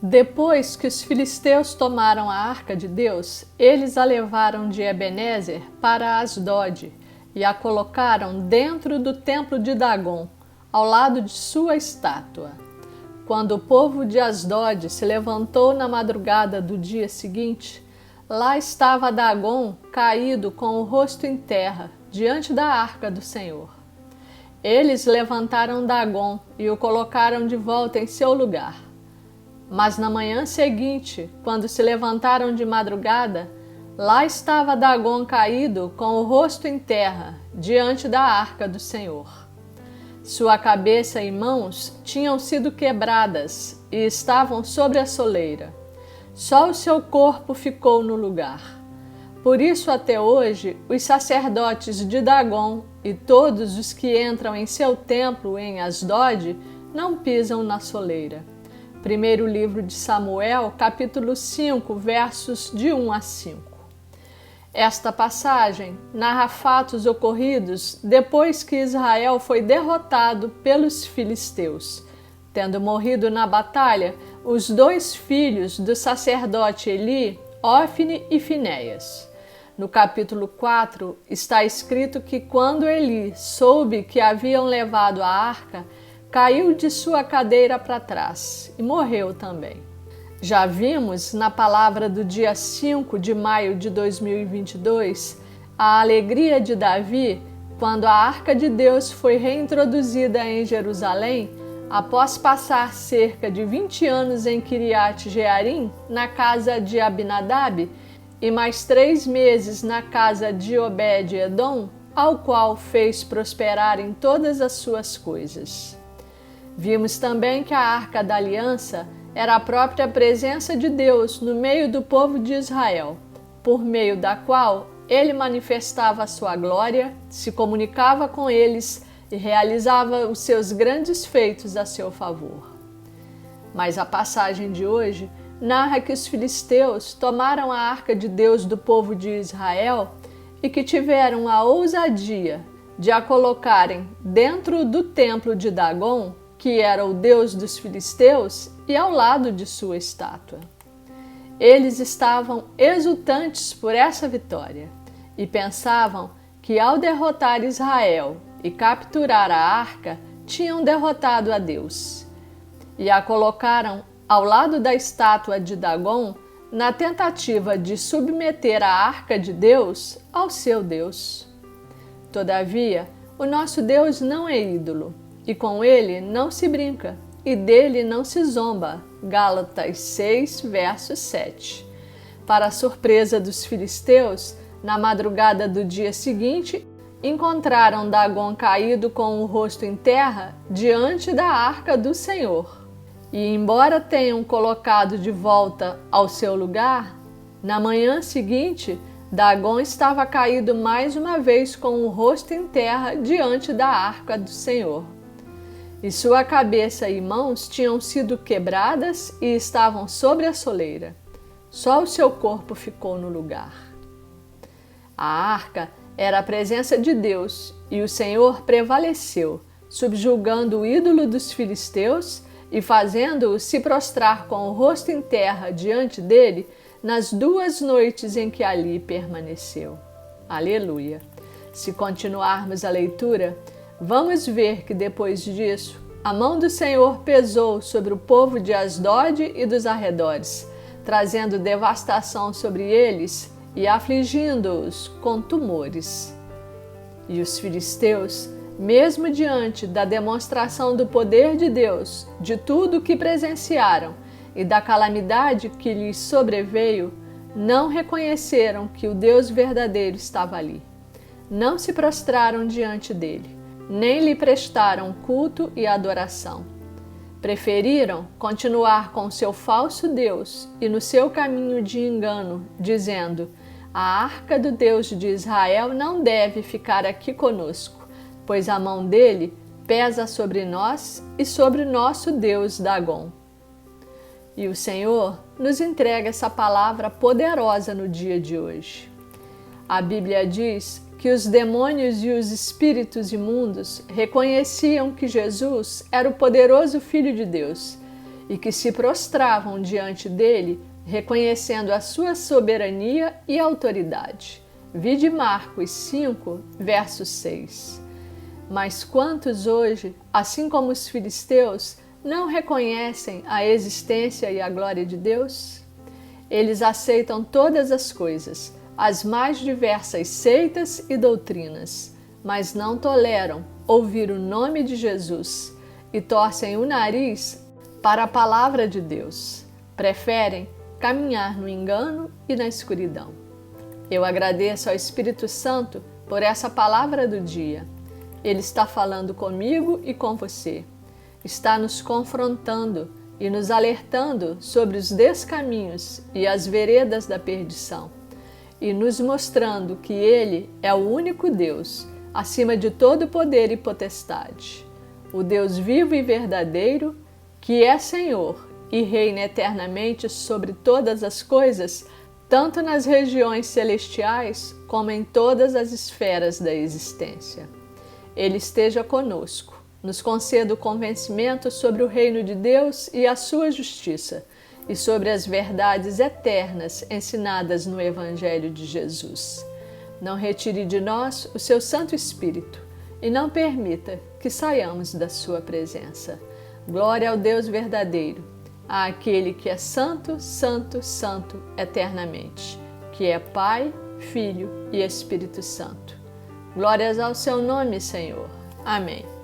Depois que os filisteus tomaram a arca de Deus, eles a levaram de Ebenezer para Asdode e a colocaram dentro do templo de Dagom, ao lado de sua estátua. Quando o povo de Asdode se levantou na madrugada do dia seguinte, lá estava Dagom caído com o rosto em terra, diante da arca do Senhor. Eles levantaram Dagom e o colocaram de volta em seu lugar. Mas na manhã seguinte, quando se levantaram de madrugada, lá estava Dagom caído com o rosto em terra, diante da arca do Senhor. Sua cabeça e mãos tinham sido quebradas e estavam sobre a soleira. Só o seu corpo ficou no lugar. Por isso até hoje, os sacerdotes de Dagom e todos os que entram em seu templo em Asdode não pisam na soleira. Primeiro livro de Samuel, capítulo 5, versos de 1 a 5. Esta passagem narra fatos ocorridos depois que Israel foi derrotado pelos filisteus, tendo morrido na batalha os 2 filhos do sacerdote Eli, Ofni e Finéias. No capítulo 4 está escrito que quando Eli soube que haviam levado a arca, caiu de sua cadeira para trás e morreu também. Já vimos na palavra do dia 5 de maio de 2022 a alegria de Davi quando a arca de Deus foi reintroduzida em Jerusalém após passar cerca de 20 anos em Kiriat Jearim, na casa de Abinadab, e mais 3 meses na casa de Obed-Edom, ao qual fez prosperar em todas as suas coisas. Vimos também que a Arca da Aliança era a própria presença de Deus no meio do povo de Israel, por meio da qual ele manifestava a sua glória, se comunicava com eles e realizava os seus grandes feitos a seu favor. Mas a passagem de hoje narra que os filisteus tomaram a Arca de Deus do povo de Israel e que tiveram a ousadia de a colocarem dentro do templo de Dagom, que era o deus dos filisteus, e ao lado de sua estátua. Eles estavam exultantes por essa vitória e pensavam que ao derrotar Israel e capturar a arca, tinham derrotado a Deus. E a colocaram ao lado da estátua de Dagom na tentativa de submeter a arca de Deus ao seu Deus. Todavia, o nosso Deus não é ídolo, e com ele não se brinca, e dele não se zomba. Gálatas 6, verso 7. Para a surpresa dos filisteus, na madrugada do dia seguinte, encontraram Dagom caído com o rosto em terra diante da arca do Senhor. E embora tenham colocado de volta ao seu lugar, na manhã seguinte, Dagom estava caído mais uma vez com o rosto em terra diante da arca do Senhor. E sua cabeça e mãos tinham sido quebradas e estavam sobre a soleira. Só o seu corpo ficou no lugar. A arca era a presença de Deus e o Senhor prevaleceu, subjugando o ídolo dos filisteus e fazendo-o se prostrar com o rosto em terra diante dele nas 2 noites em que ali permaneceu. Aleluia! Se continuarmos a leitura, vamos ver que depois disso, a mão do Senhor pesou sobre o povo de Asdode e dos arredores, trazendo devastação sobre eles e afligindo-os com tumores. E os filisteus, mesmo diante da demonstração do poder de Deus, de tudo o que presenciaram e da calamidade que lhes sobreveio, não reconheceram que o Deus verdadeiro estava ali. Não se prostraram diante dele, nem lhe prestaram culto e adoração. Preferiram continuar com seu falso Deus e no seu caminho de engano, dizendo: a arca do Deus de Israel não deve ficar aqui conosco, pois a mão dele pesa sobre nós e sobre nosso Deus Dagom. E o Senhor nos entrega essa palavra poderosa no dia de hoje. A Bíblia diz que os demônios e os espíritos imundos reconheciam que Jesus era o poderoso Filho de Deus e que se prostravam diante dele, reconhecendo a sua soberania e autoridade. Vide Marcos 5, verso 6. Mas quantos hoje, assim como os filisteus, não reconhecem a existência e a glória de Deus? Eles aceitam todas as coisas, as mais diversas seitas e doutrinas, mas não toleram ouvir o nome de Jesus e torcem o nariz para a palavra de Deus. Preferem caminhar no engano e na escuridão. Eu agradeço ao Espírito Santo por essa palavra do dia. Ele está falando comigo e com você. Está nos confrontando e nos alertando sobre os descaminhos e as veredas da perdição, e nos mostrando que Ele é o único Deus, acima de todo poder e potestade, o Deus vivo e verdadeiro, que é Senhor e reina eternamente sobre todas as coisas, tanto nas regiões celestiais como em todas as esferas da existência. Ele esteja conosco, nos conceda o convencimento sobre o reino de Deus e a sua justiça, e sobre as verdades eternas ensinadas no Evangelho de Jesus. Não retire de nós o seu Santo Espírito e não permita que saiamos da sua presença. Glória ao Deus verdadeiro, àquele que é santo, santo, santo eternamente, que é Pai, Filho e Espírito Santo. Glórias ao seu nome, Senhor. Amém.